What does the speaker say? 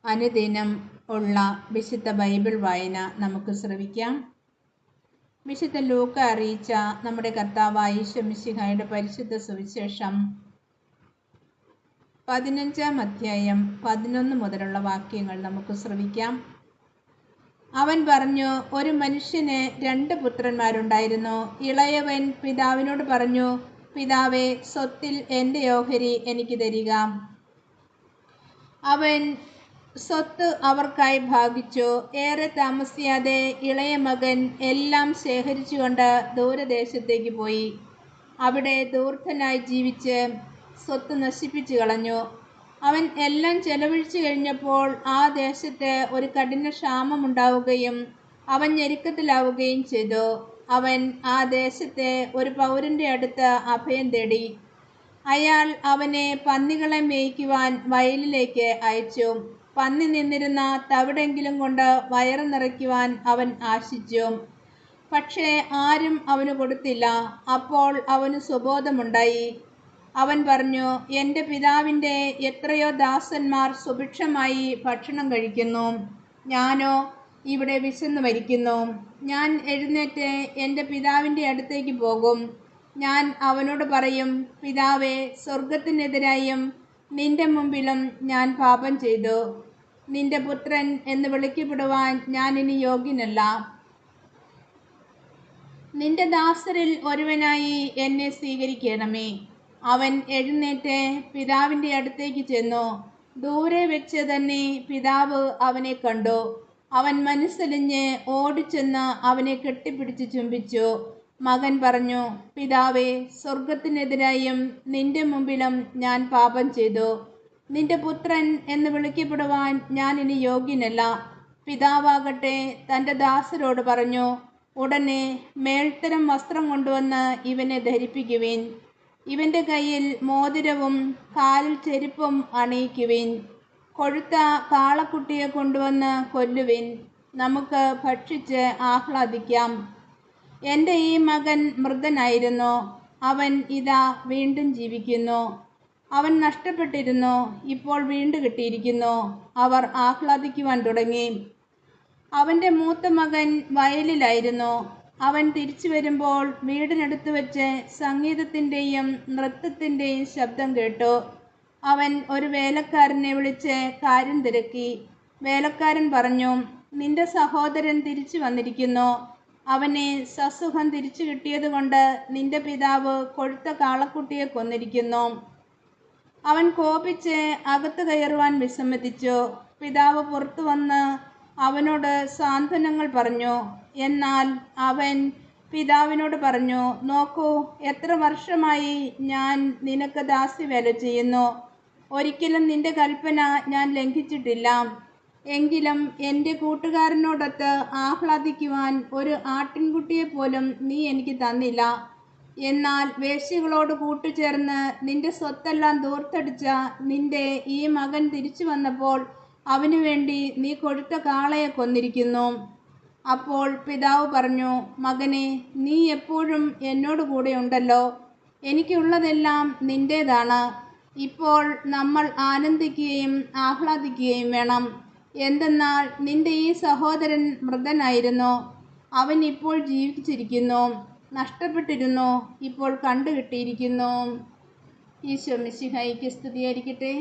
അനുദിനം ഉള്ള വിശുദ്ധ ബൈബിൾ വായന നമുക്ക് ശ്രവിക്കാം. വിശുദ്ധ ലൂക്ക അറിയിച്ച നമ്മുടെ കർത്താവായ ഈശോ മിശിഹായുടെ പരിശുദ്ധ സുവിശേഷം 15-ാം അധ്യായം 11 മുതലുള്ള വാക്യങ്ങൾ നമുക്ക് ശ്രവിക്കാം. അവൻ പറഞ്ഞു, ഒരു മനുഷ്യന് 2 പുത്രന്മാരുണ്ടായിരുന്നു. ഇളയവൻ പിതാവിനോട് പറഞ്ഞു, പിതാവേ, സ്വത്തിൽ എൻ്റെ ഓഹരി എനിക്ക് തരിക. അവൻ സ്വത്ത് അവർക്കായി ഭാഗിച്ചു. ഏറെ താമസിയാതെ ഇളയ മകൻ എല്ലാം ശേഖരിച്ചുകൊണ്ട് ദൂരദേശത്തേക്ക് പോയി. അവിടെ ധൂർത്തനായി ജീവിച്ച് സ്വത്ത് നശിപ്പിച്ചു കളഞ്ഞു. അവൻ എല്ലാം ചെലവഴിച്ചു കഴിഞ്ഞപ്പോൾ ആ ദേശത്ത് ഒരു കഠിന ക്ഷാമമുണ്ടാവുകയും അവൻ ഞെരുക്കത്തിലാവുകയും ചെയ്തു. അവൻ ആ ദേശത്തെ ഒരു പൗരൻ്റെ അടുത്ത് അഭയം തേടി. അയാൾ അവനെ പന്നികളെ മേയ്ക്കുവാൻ വയലിലേക്ക് അയച്ചു. പന്നി നിന്നിരുന്ന തവിടെങ്കിലും കൊണ്ട് വയറ് നിറയ്ക്കുവാൻ അവൻ ആശിച്ചു. പക്ഷേ ആരും അവന് കൊടുത്തില്ല. അപ്പോൾ അവന് സുബോധമുണ്ടായി. അവൻ പറഞ്ഞു, എൻ്റെ പിതാവിൻ്റെ എത്രയോ ദാസന്മാർ സുഭിക്ഷമായി ഭക്ഷണം കഴിക്കുന്നു, ഞാനോ ഇവിടെ വിശന്നു മരിക്കുന്നു. ഞാൻ എഴുന്നേറ്റ് എൻ്റെ പിതാവിൻ്റെ അടുത്തേക്ക് പോകും. ഞാൻ അവനോട് പറയും, പിതാവേ, സ്വർഗത്തിനെതിരായും നിന്റെ മുമ്പിലും ഞാൻ പാപം ചെയ്തു. നിന്റെ പുത്രൻ എന്ന് വിളിക്കപ്പെടുവാൻ ഞാൻ ഇനി യോഗ്യനല്ല. നിന്റെ ദാസരിൽ ഒരുവനായി എന്നെ സ്വീകരിക്കണമേ. അവൻ എഴുന്നേറ്റ് പിതാവിൻ്റെ അടുത്തേക്ക് ചെന്നു. ദൂരെ വെച്ച് തന്നെ പിതാവ് അവനെ കണ്ടു. അവൻ മനസ്സലിഞ്ഞ് ഓടിച്ചെന്ന് അവനെ കെട്ടിപ്പിടിച്ച് ചുംബിച്ചു. മകൻ പറഞ്ഞു, പിതാവേ, സ്വർഗത്തിനെതിരായും നിന്റെ മുമ്പിലും ഞാൻ പാപം ചെയ്തു. നിന്റെ പുത്രൻ എന്ന് വിളിക്കപ്പെടുവാൻ ഞാൻ ഇനി യോഗ്യനല്ല. പിതാവാകട്ടെ തൻ്റെ ദാസരോട് പറഞ്ഞു, ഉടനെ മേൽത്തരം വസ്ത്രം കൊണ്ടുവന്ന് ഇവനെ ധരിപ്പിക്കുവിൻ. ഇവൻ്റെ കയ്യിൽ മോതിരവും കാലിൽ ചെരുപ്പും അണിയിക്കുവിൻ. കൊഴുത്ത കാളക്കുട്ടിയെ കൊണ്ടുവന്ന് കൊല്ലുവിൻ. നമുക്ക് ഭക്ഷിച്ച് ആഹ്ലാദിക്കാം. എൻ്റെ ഈ മകൻ മൃതനായിരുന്നു, അവൻ ഇതാ വീണ്ടും ജീവിക്കുന്നു. അവൻ നഷ്ടപ്പെട്ടിരുന്നു, ഇപ്പോൾ വീണ്ടും കിട്ടിയിരിക്കുന്നു. അവർ ആഹ്ലാദിക്കുവാൻ തുടങ്ങി. അവൻ്റെ മൂത്ത മകൻ വയലിലായിരുന്നു. അവൻ തിരിച്ചു വരുമ്പോൾ വീടിനടുത്ത് വെച്ച് സംഗീതത്തിൻ്റെയും നൃത്തത്തിൻ്റെയും ശബ്ദം കേട്ടു. അവൻ ഒരു വേലക്കാരനെ വിളിച്ച് കാര്യം തിരക്കി. വേലക്കാരൻ പറഞ്ഞു, നിന്റെ സഹോദരൻ തിരിച്ചു വന്നിരിക്കുന്നു. അവനെ സസുഖം തിരിച്ചു കിട്ടിയതുകൊണ്ട് നിന്റെ പിതാവ് കൊഴുത്ത കാളക്കുട്ടിയെ കൊന്നിരിക്കുന്നു. അവൻ കോപിച്ച് അകത്ത് കയറുവാൻ വിസമ്മതിച്ചു. പിതാവ് പുറത്തു വന്ന് അവനോട് സാന്ത്വനങ്ങൾ പറഞ്ഞു. എന്നാൽ അവൻ പിതാവിനോട് പറഞ്ഞു, നോക്കൂ, എത്ര വർഷമായി ഞാൻ നിനക്ക് ദാസ്യവേല ചെയ്യുന്നു. ഒരിക്കലും നിന്റെ കൽപ്പന ഞാൻ ലംഘിച്ചിട്ടില്ല. എങ്കിലും എൻ്റെ കൂട്ടുകാരനോടൊത്ത് ആഹ്ലാദിക്കുവാൻ ഒരു ആട്ടിൻകുട്ടിയെ പോലും നീ എനിക്ക് തന്നില്ല. എന്നാൽ വേശ്യകളോട് കൂട്ടുചേർന്ന് നിന്റെ സ്വത്തെല്ലാം ധൂർത്തടിച്ച നിന്റെ ഈ മകൻ തിരിച്ചു വന്നപ്പോൾ അവനു വേണ്ടി നീ കൊഴുത്ത കാളയെ കൊന്നിരിക്കുന്നു. അപ്പോൾ പിതാവ് പറഞ്ഞു, മകനെ, നീ എപ്പോഴും എന്നോട് കൂടെ ഉണ്ടല്ലോ. എനിക്കുള്ളതെല്ലാം നിൻ്റേതാണ്. ഇപ്പോൾ നമ്മൾ ആനന്ദിക്കുകയും ആഹ്ലാദിക്കുകയും വേണം. എന്തെന്നാൽ നിന്റെ ഈ സഹോദരൻ മൃതനായിരുന്നു, അവൻ ഇപ്പോൾ ജീവിച്ചിരിക്കുന്നു. നഷ്ടപ്പെട്ടിരുന്നു, ഇപ്പോൾ കണ്ടുകിട്ടിയിരിക്കുന്നു. ഈശോ മിശിഹായ്ക്ക് സ്തുതിയായിരിക്കട്ടെ.